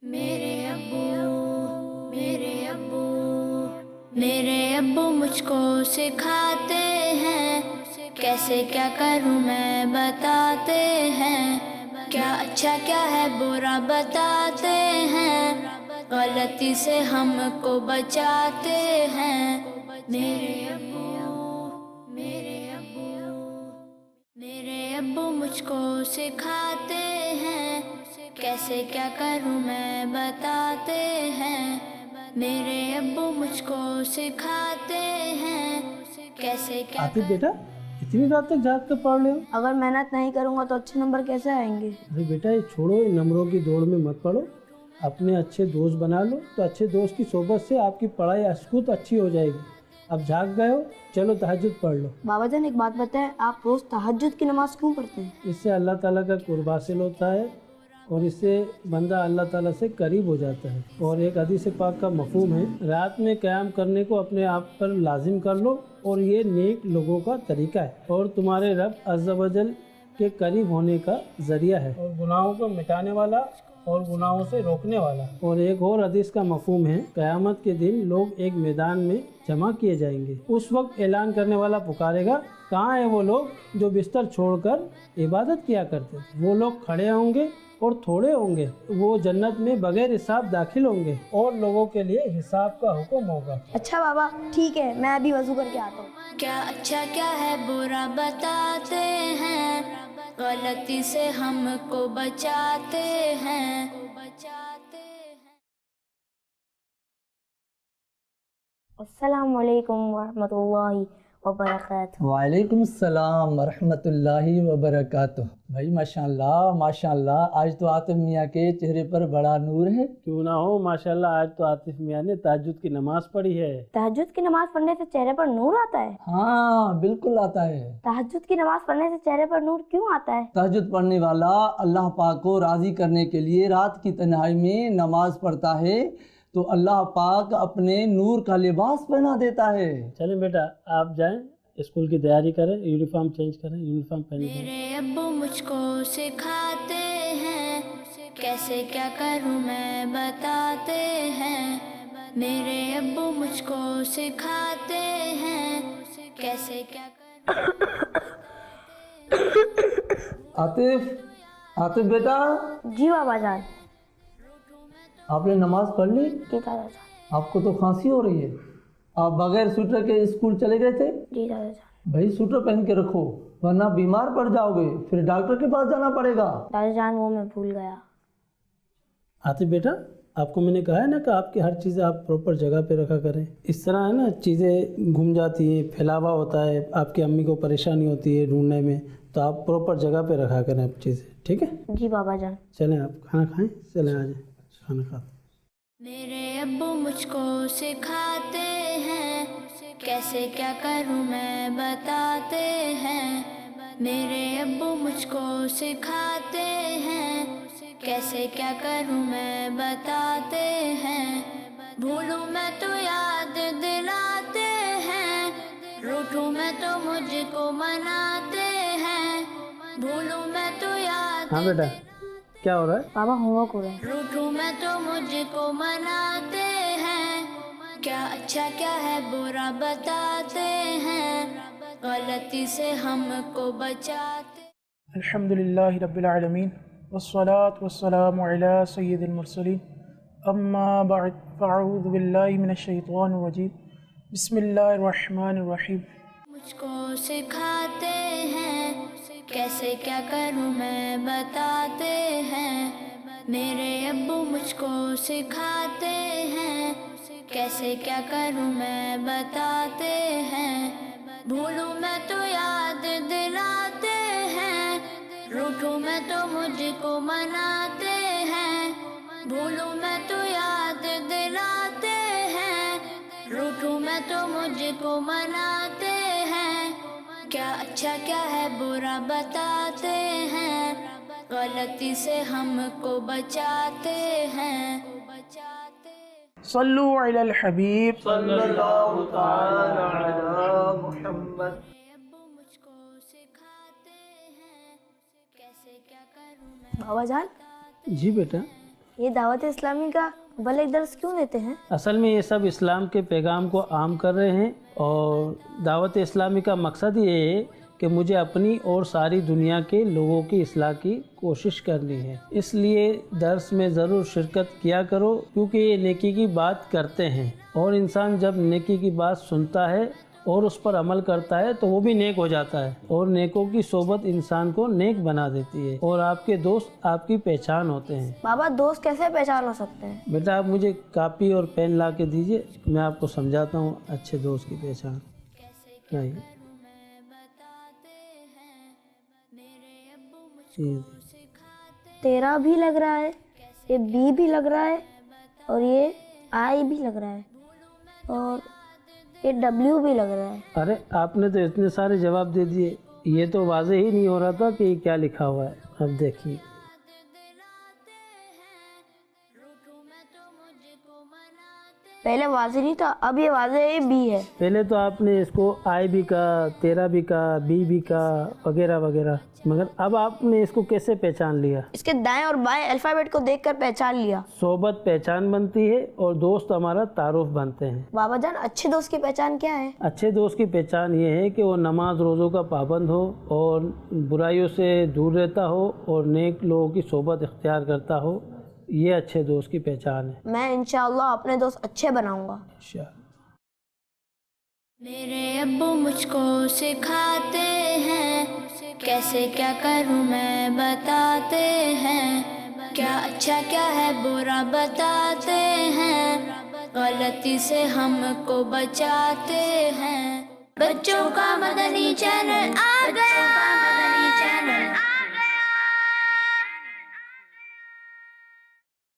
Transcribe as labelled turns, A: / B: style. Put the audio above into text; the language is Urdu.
A: میرے ابو مجھ کو سکھاتے ہیں کیسے کیا کروں میں بتاتے ہیں، کیا اچھا کیا ہے برا بتاتے ہیں، غلطی سے ہم کو بچاتے ہیں۔ میرے ابو مجھ کو سکھاتے ہیں کیسے کیا کروں میں بتاتے ہیں، میرے ابو مجھ کو سکھاتے ہیں کیسے کیا
B: عاطف بیٹا اتنی رات تک جاگ کر پڑھ رہے ہو؟
C: اگر محنت نہیں کروں گا تو اچھے نمبر کیسے آئیں گے؟
B: ارے بیٹا یہ چھوڑو، ان نمبروں کی دوڑ میں مت پڑو، اپنے اچھے دوست بنا لو، تو اچھے دوست کی صحبت سے آپ کی پڑھائی اسکوت اچھی ہو جائے گی۔ اب جاگ گئے ہو، چلو تہجد پڑھ لو۔
C: بابا جان ایک بات بتائیں، آپ روز تہجد کی نماز کیوں پڑھتے ہیں؟
B: اس سے اللہ تعالیٰ کا قرب حاصل ہوتا ہے اور اس سے بندہ اللہ تعالیٰ سے قریب ہو جاتا ہے۔ اور ایک حدیث پاک کا مفہوم ہے، رات میں قیام کرنے کو اپنے آپ پر لازم کر لو، اور یہ نیک لوگوں کا طریقہ ہے اور تمہارے رب عز و جل کے قریب ہونے کا ذریعہ ہے، اور گناہوں کو مٹانے والا اور گناہوں سے روکنے والا۔ اور ایک اور حدیث کا مفہوم ہے، قیامت کے دن لوگ ایک میدان میں جمع کیے جائیں گے، اس وقت اعلان کرنے والا پکارے گا، کہاں ہیں وہ لوگ جو بستر چھوڑ کر عبادت کیا کرتے؟ وہ لوگ کھڑے ہوں گے اور تھوڑے ہوں گے، وہ جنت میں بغیر حساب داخل ہوں گے اور لوگوں کے لیے حساب کا حکم ہوگا۔
C: اچھا بابا ٹھیک ہے، میں ابھی وضو کر کے آتا ہوں۔
A: کیا اچھا کیا ہے برا بتاتے ہیں، غلطی سے ہم کو بچاتے ہیں۔
C: السلام علیکم ورحمۃ اللہ وبرکاتہ۔
D: وعلیکم السلام ورحمۃ اللہ وبرکاتہ۔ بھائی ماشاء اللہ آج تو عاطف میاں کے چہرے پر بڑا نور ہے۔
B: کیوں نہ ہو، ماشاءاللہ آج تو عاطف میاں نے تہجد کی نماز پڑھی ہے۔
C: تہجد کی نماز پڑھنے سے چہرے پر نور آتا ہے؟
D: ہاں بالکل آتا ہے۔
C: تہجد کی نماز پڑھنے سے چہرے پر نور کیوں آتا ہے؟
D: تہجد پڑھنے والا اللہ پاک کو راضی کرنے کے لیے رات کی تنہائی میں نماز پڑھتا ہے تو اللہ پاک اپنے نور کا لباس پہنا دیتا ہے۔
B: چلیں بیٹا آپ جائیں، اسکول کی تیاری کریں، یونیفارم چینج کریں، یونیفارم پہن کریں۔
A: میرے ابو مجھ کو سکھاتے ہیں کیسے کیا کروں میں بتاتے ہیں، میرے ابو مجھ کو سکھاتے ہیں کیسے کیا
D: عاطف بیٹا،
C: جی بابا جان۔
D: آپ نے نماز پڑھ لی؟
C: جی دادا جان۔
D: آپ کو تو کھانسی ہو رہی ہے، آپ بغیر سویٹر کے اسکول چلے گئے تھے؟
C: جی دادا جان۔
D: بھائی سویٹر پہن کے رکھو ورنہ بیمار پڑ جاؤ گے، پھر ڈاکٹر کے پاس جانا پڑے گا۔
C: دادا جان وہ میں بھول گیا۔
B: عاطف بیٹا آپ کو میں نے کہا ہے نا کہ آپ کی ہر چیز آپ پراپر جگہ پہ رکھا کریں، اس طرح ہے نا چیزیں گھوم جاتی ہیں، پھیلاوا ہوتا ہے، آپ کی امی کو پریشانی ہوتی ہے ڈھونڈنے میں، تو آپ پراپر جگہ پہ رکھا کریں آپ چیزیں، ٹھیک ہے؟
C: جی بابا جان۔
B: چلیں آپ کھانا کھائیں، چلیں آ جائیں کھانا کھاتے۔
A: میرے ابو مجھ کو سکھاتے ہیں کیسے کیا کروں میں بتاتے ہیں، میرے ابو مجھ کو سکھاتے ہیں کیسے کیا کروں میں بتاتے ہیں، بھولوں میں تو یاد دلاتے ہیں، روٹھوں میں تو مجھ کو مناتے ہیں، بھولوں میں تو یاد
B: ہاں بیٹا کیا ہو رہا ہے؟
C: بابا ہوم ورک ہو رہا ہے۔
A: روٹھوں میں تو مجھ کو مناتے ہیں، کیا اچھا کیا ہے برا بتاتے ہیں، غلطی سے ہم کو بچاتے۔
E: الحمدللہ رب العالمین والصلاة والسلام علی سید المرسلین، اما بعد فاعوذ باللہ من الشیطان الرجیم، بسم اللہ الرحمن الرحیم۔
A: مجھ کو سکھاتے ہیں کیسے کیا کروں میں بتاتے ہیں، میرے ابو مجھ کو سکھاتے ہیں کیسے کیا کروں میں بتاتے ہیں، بھولوں میں تو یاد دلاتے ہیں، روٹھوں میں تو مجھ کو مناتے ہیں، بھولوں میں تو یاد دلاتے ہیں، روٹھوں میں تو مجھ کو مناتے ہیں، کیا اچھا کیا ہے برا بتاتے ہیں، غلطی سے ہم کو بچاتے ہیں۔
E: صلو علی الحبیب
D: صلی اللہ تعالی علی محمد۔
A: ابو مجھ کو سکھاتے ہیں کیسے کیا کروں میں۔
C: بابا جان
B: جی بیٹا۔
C: یہ دعوت اسلامی کا بل ایک درس کیوں دیتے ہیں؟
B: اصل میں یہ سب اسلام کے پیغام کو عام کر رہے ہیں، اور دعوت اسلامی کا مقصد یہ ہے کہ مجھے اپنی اور ساری دنیا کے لوگوں کی اصلاح کی کوشش کرنی ہے، اس لیے درس میں ضرور شرکت کیا کرو، کیونکہ یہ نیکی کی بات کرتے ہیں، اور انسان جب نیکی کی بات سنتا ہے اور اس پر عمل کرتا ہے تو وہ بھی نیک ہو جاتا ہے، اور نیکوں کی صحبت انسان کو نیک بنا دیتی ہے، اور آپ کے دوست آپ کی پہچان ہوتے ہیں۔
C: بابا دوست کیسے پہچان ہو سکتے ہیں؟
B: بیٹا آپ مجھے کاپی اور پین لا کے دیجئے، میں آپ کو سمجھاتا ہوں اچھے دوست کی پہچان۔ نہیں جی
C: تیرا بھی لگ رہا ہے، یہ بی بھی لگ رہا ہے، اور یہ آئی بھی لگ رہا ہے، اور یہ ڈبلیو بھی لگ رہا ہے۔
B: ارے آپ نے تو اتنے سارے جواب دے دیے، یہ تو واضح ہی نہیں ہو رہا تھا کہ یہ کیا لکھا ہوا ہے۔ اب دیکھیے
C: پہلے واضح نہیں تھا، اب یہ واضح ہے، بی ہے۔
B: پہلے تو آپ نے اس کو آئی بھی کہا، تیرا بھی کہا، بی بھی کہا، وغیرہ وغیرہ، مگر اب آپ نے اس کو کیسے پہچان لیا؟
C: اس کے دائیں اور بائیں الفابیٹ کو دیکھ کر پہچان لیا۔
B: صحبت پہچان بنتی ہے اور دوست ہمارا تعارف بنتے ہیں۔
C: بابا جان اچھے دوست کی پہچان کیا ہے؟
B: اچھے دوست کی پہچان یہ ہے کہ وہ نماز روزوں کا پابند ہو، اور برائیوں سے دور رہتا ہو، اور نیک لوگوں کی صحبت اختیار کرتا ہو، یہ اچھے دوست کی پہچان ہے۔
C: میں انشاءاللہ اپنے دوست اچھے بناؤں گا۔
A: میرے ابو مجھ کو سکھاتے ہیں، کیسے کیا کروں میں بتاتے ہیں، کیا اچھا کیا ہے برا بتاتے ہیں، غلطی سے ہم کو بچاتے ہیں۔ بچوں کا مدنی چینل آ گیا۔